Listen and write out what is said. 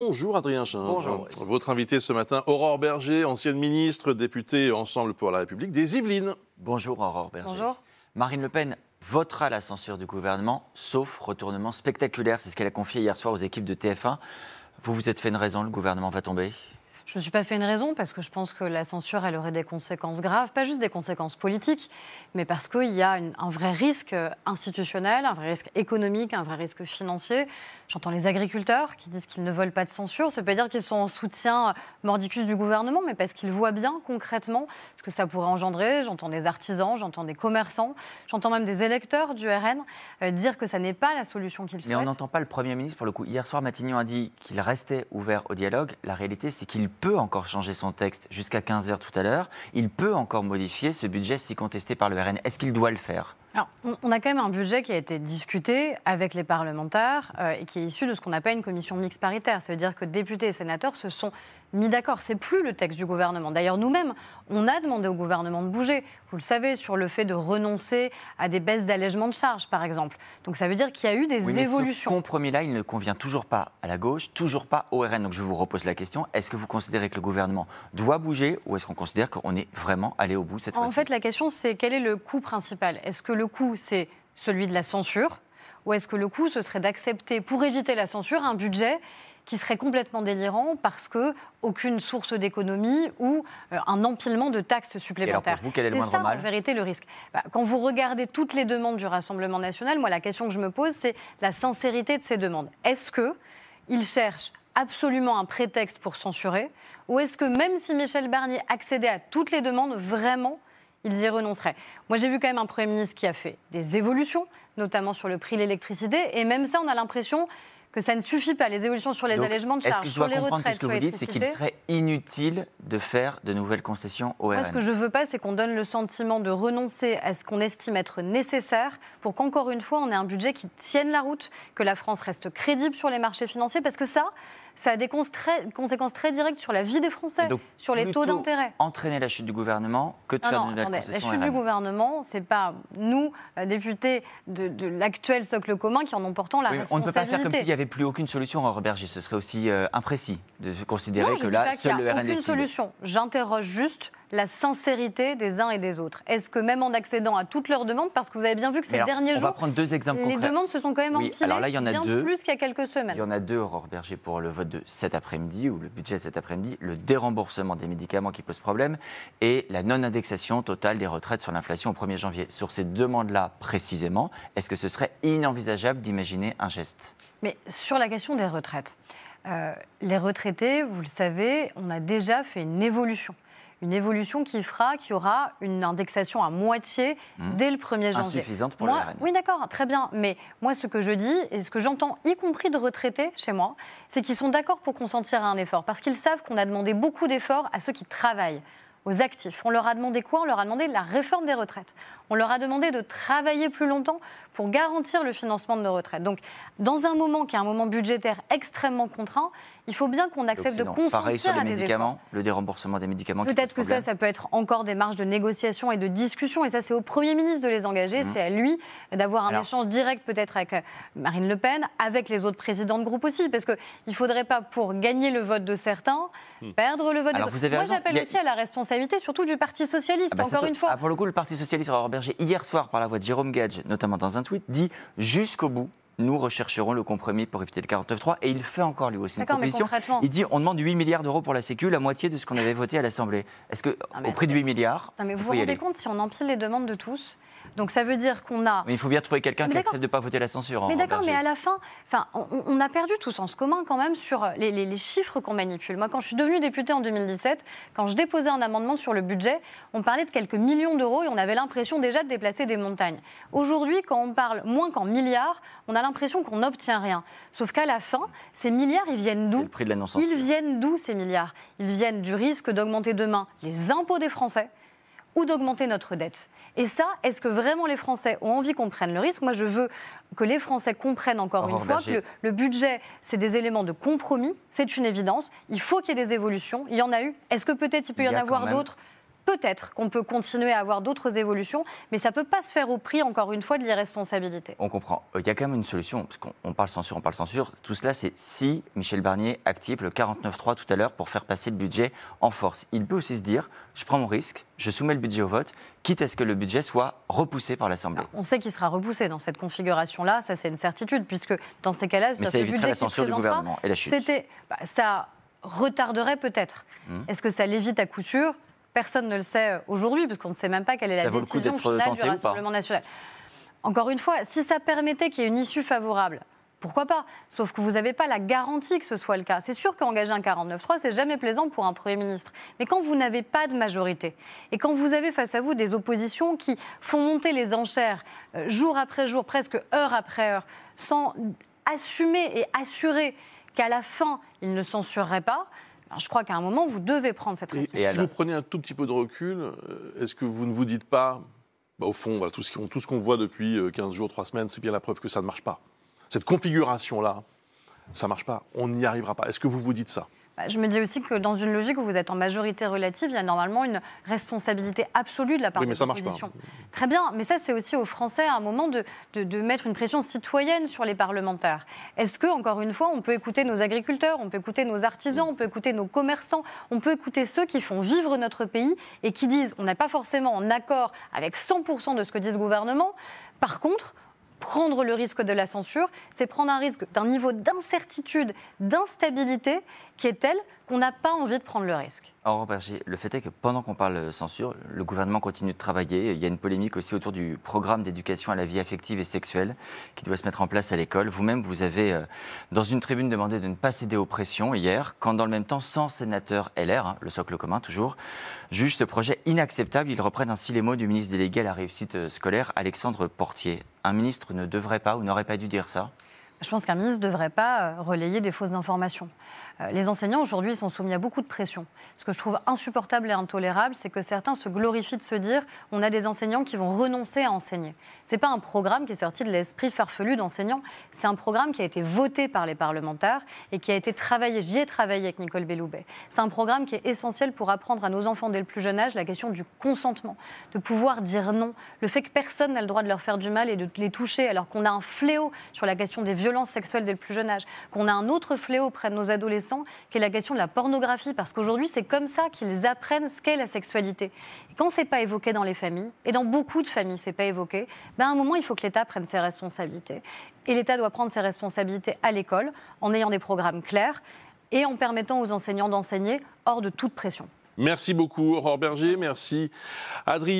Bonjour Adrien Chin. Bonjour. Votre invité ce matin, Aurore Bergé, ancienne ministre, députée Ensemble pour la République des Yvelines. Bonjour Aurore Bergé. Bonjour. Marine Le Pen votera la censure du gouvernement, sauf retournement spectaculaire. C'est ce qu'elle a confié hier soir aux équipes de TF1. Vous vous êtes fait une raison, le gouvernement va tomber ? Je ne me suis pas fait une raison parce que je pense que la censure, elle aurait des conséquences graves, pas juste des conséquences politiques, mais parce qu'il y a un vrai risque institutionnel, un vrai risque économique, un vrai risque financier. J'entends les agriculteurs qui disent qu'ils ne veulent pas de censure. Ça ne veut pas dire qu'ils sont en soutien mordicus du gouvernement, mais parce qu'ils voient bien concrètement ce que ça pourrait engendrer. J'entends des artisans, j'entends des commerçants, j'entends même des électeurs du RN dire que ça n'est pas la solution qu'ils souhaitent. Mais on n'entend pas le Premier ministre pour le coup. Hier soir, Matignon a dit qu'il restait ouvert au dialogue. La réalité, c'est qu'il peut encore changer son texte jusqu'à 15h tout à l'heure. Il peut encore modifier ce budget si contesté par le RN. Est-ce qu'il doit le faire ? Alors, on a quand même un budget qui a été discuté avec les parlementaires et qui est issu de ce qu'on appelle une commission mixte paritaire. Ça veut dire que députés et sénateurs se sont mis d'accord. C'est plus le texte du gouvernement. D'ailleurs, nous-mêmes, on a demandé au gouvernement de bouger. Vous le savez, sur le fait de renoncer à des baisses d'allègement de charges, par exemple. Donc ça veut dire qu'il y a eu des évolutions. Ce compromis-là, il ne convient toujours pas à la gauche, toujours pas au RN. Donc je vous repose la question. Est-ce que vous considérez que le gouvernement doit bouger ou est-ce qu'on considère qu'on est vraiment allé au bout cette fois-ci ? En fait, la question, c'est quel est le coût principal ? Est-ce que le coût, c'est celui de la censure ? Ou est-ce que le coût, ce serait d'accepter, pour éviter la censure, un budget qui serait complètement délirant parce qu'aucune source d'économie ou un empilement de taxes supplémentaires. Et alors pour vous, quel est le moindre mal ? C'est ça, en vérité, le risque. Quand vous regardez toutes les demandes du Rassemblement national, moi, la question que je me pose, c'est la sincérité de ces demandes. Est-ce qu'ils cherchent absolument un prétexte pour censurer ? Ou est-ce que même si Michel Barnier accédait à toutes les demandes, vraiment, ils y renonceraient ? Moi, j'ai vu quand même un Premier ministre qui a fait des évolutions, notamment sur le prix de l'électricité, et même ça, on a l'impression que ça ne suffit pas, les évolutions sur les allègements de charges, sur les retraites, sur l'électricité. Est-ce que je dois comprendre que ce que vous dites, c'est qu'il serait inutile de faire de nouvelles concessions au RN ? Moi, ce que je ne veux pas, c'est qu'on donne le sentiment de renoncer à ce qu'on estime être nécessaire pour qu'encore une fois, on ait un budget qui tienne la route, que la France reste crédible sur les marchés financiers, parce que ça a des conséquences très directes sur la vie des Français, sur les taux d'intérêt. Entraîner la chute du gouvernement que de faire de nouvelles concessions. La chute du gouvernement, ce n'est pas nous, députés de l'actuel socle commun, qui en ont pourtant la responsabilité. On ne peut pas faire comme s'il n'y avait plus aucune solution, Aurore Bergé. Ce serait aussi imprécis de considérer que là, seul le RN décide. Aucune solution. J'interroge juste la sincérité des uns et des autres. Est-ce que même en accédant à toutes leurs demandes, parce que vous avez bien vu que ces derniers jours, on va prendre deux exemples concrets. Les demandes se sont quand même empilées, alors là, il y en a bien deux. Plus qu'il y a quelques semaines. Il y en a deux, Aurore Bergé, pour le vote de cet après-midi, ou le budget de cet après-midi, le déremboursement des médicaments qui pose problème et la non-indexation totale des retraites sur l'inflation au 1er janvier. Sur ces demandes-là, précisément, est-ce que ce serait inenvisageable d'imaginer un geste ? Mais sur la question des retraites, les retraités, vous le savez, on a déjà fait une évolution. Une évolution qui fera qu'il y aura une indexation à moitié dès le 1er janvier. Insuffisante pour le RN. Oui, d'accord, très bien. Mais moi, ce que je dis et ce que j'entends, y compris de retraités chez moi, c'est qu'ils sont d'accord pour consentir à un effort. Parce qu'ils savent qu'on a demandé beaucoup d'efforts à ceux qui travaillent, aux actifs. On leur a demandé quoi ? On leur a demandé la réforme des retraites. On leur a demandé de travailler plus longtemps pour garantir le financement de nos retraites. Donc, dans un moment qui est un moment budgétaire extrêmement contraint, il faut bien qu'on accepte de consentir pareil sur les à des médicaments, efforts. le déremboursement des médicaments. Peut-être que ça peut être encore des marges de négociation et de discussion. Et ça, c'est au Premier ministre de les engager. C'est à lui d'avoir un échange direct peut-être avec Marine Le Pen, avec les autres présidents de groupe aussi. Parce qu'il ne faudrait pas, pour gagner le vote de certains, perdre le vote des autres. Moi, j'appelle aussi à la responsabilité, surtout du Parti socialiste, encore une fois. Pour le coup, le Parti socialiste, Aurore Bergé, hier soir, par la voix de Jérôme Gage, notamment dans un tweet, dit « Jusqu'au bout, nous rechercherons le compromis pour éviter le 49.3 » et il fait encore lui aussi une proposition. Il dit on demande 8 milliards d'euros pour la Sécu, la moitié de ce qu'on avait voté à l'Assemblée. Est-ce que au prix de 8 milliards, mais vous vous rendez compte si on empile les demandes de tous? Donc ça veut dire qu'on a... Mais il faut bien trouver quelqu'un qui accepte de ne pas voter la censure. Mais d'accord, mais à la fin, on a perdu tout sens commun quand même sur les chiffres qu'on manipule. Moi, quand je suis devenue députée en 2017, quand je déposais un amendement sur le budget, on parlait de quelques millions d'euros et on avait l'impression déjà de déplacer des montagnes. Aujourd'hui, quand on parle moins qu'en milliards, on a l'impression qu'on n'obtient rien. Sauf qu'à la fin, ces milliards, ils viennent d'où? C'est le prix de la non-censure. Ils viennent d'où ces milliards? Ils viennent du risque d'augmenter demain les impôts des Français ou d'augmenter notre dette. Et ça, est-ce que vraiment les Français ont envie qu'on prenne le risque? Moi, je veux que les Français comprennent encore une fois que le budget, c'est des éléments de compromis, c'est une évidence. Il faut qu'il y ait des évolutions. Il y en a eu. Est-ce que peut-être il peut y en avoir d'autres? peut-être qu'on peut continuer à avoir d'autres évolutions, mais ça ne peut pas se faire au prix, encore une fois, de l'irresponsabilité. On comprend. Il y a quand même une solution, parce qu'on parle censure, Tout cela, c'est si Michel Barnier active le 49.3 tout à l'heure pour faire passer le budget en force. Il peut aussi se dire, je prends mon risque, je soumets le budget au vote, quitte à ce que le budget soit repoussé par l'Assemblée. On sait qu'il sera repoussé dans cette configuration-là, ça c'est une certitude, puisque dans ces cas-là, mais ça éviterait la censure du gouvernement et la chute. Ça retarderait peut-être. Est-ce que ça l'évite à coup sûr? Personne ne le sait aujourd'hui, parce qu'on ne sait même pas quelle est la décision finale du Rassemblement national. Encore une fois, si ça permettait qu'il y ait une issue favorable, pourquoi pas? Sauf que vous n'avez pas la garantie que ce soit le cas. C'est sûr qu'engager un 49.3, c'est jamais plaisant pour un Premier ministre. Mais quand vous n'avez pas de majorité, et quand vous avez face à vous des oppositions qui font monter les enchères jour après jour, presque heure après heure, sans assumer et assurer qu'à la fin, ils ne censureraient pas, je crois qu'à un moment, vous devez prendre cette responsabilité. Et si vous prenez un tout petit peu de recul, est-ce que vous ne vous dites pas, au fond, voilà, tout ce qu'on voit depuis 15 jours, 3 semaines, c'est bien la preuve que ça ne marche pas. Cette configuration-là, ça ne marche pas, on n'y arrivera pas. Est-ce que vous vous dites ça? Je me dis aussi que dans une logique où vous êtes en majorité relative, il y a normalement une responsabilité absolue de la part de l'opposition. Très bien, mais ça c'est aussi aux Français à un moment de mettre une pression citoyenne sur les parlementaires. Est-ce que, encore une fois, on peut écouter nos agriculteurs, on peut écouter nos artisans, on peut écouter nos commerçants, on peut écouter ceux qui font vivre notre pays et qui disent on n'est pas forcément en accord avec 100% de ce que dit ce gouvernement. Par contre, prendre le risque de la censure, c'est prendre un risque d'un niveau d'incertitude, d'instabilité qui est tel qu'on n'a pas envie de prendre le risque. Aurore Bergé, le fait est que pendant qu'on parle censure, le gouvernement continue de travailler. Il y a une polémique aussi autour du programme d'éducation à la vie affective et sexuelle qui doit se mettre en place à l'école. Vous-même, vous avez, dans une tribune, demandé de ne pas céder aux pressions hier, quand dans le même temps, 100 sénateurs LR, le socle commun toujours, jugent ce projet inacceptable. Ils reprennent ainsi les mots du ministre délégué à la réussite scolaire, Alexandre Portier. Un ministre ne devrait pas ou n'aurait pas dû dire ça? Je pense qu'un ministre ne devrait pas relayer des fausses informations. Les enseignants, aujourd'hui, sont soumis à beaucoup de pression. Ce que je trouve insupportable et intolérable, c'est que certains se glorifient de se dire on a des enseignants qui vont renoncer à enseigner. Ce n'est pas un programme qui est sorti de l'esprit farfelu d'enseignants. C'est un programme qui a été voté par les parlementaires et qui a été travaillé. J'y ai travaillé avec Nicole Belloubet. C'est un programme qui est essentiel pour apprendre à nos enfants dès le plus jeune âge la question du consentement, de pouvoir dire non. Le fait que personne n'a le droit de leur faire du mal et de les toucher, alors qu'on a un fléau sur la question des violences sexuelles dès le plus jeune âge, qu'on a un autre fléau auprès de nos adolescents, qui est la question de la pornographie, parce qu'aujourd'hui, c'est comme ça qu'ils apprennent ce qu'est la sexualité. Et quand c'est pas évoqué dans les familles, et dans beaucoup de familles, c'est pas évoqué, à un moment, il faut que l'État prenne ses responsabilités. Et l'État doit prendre ses responsabilités à l'école, en ayant des programmes clairs, et en permettant aux enseignants d'enseigner hors de toute pression. Merci beaucoup, Aurore Bergé. Merci, Adrien.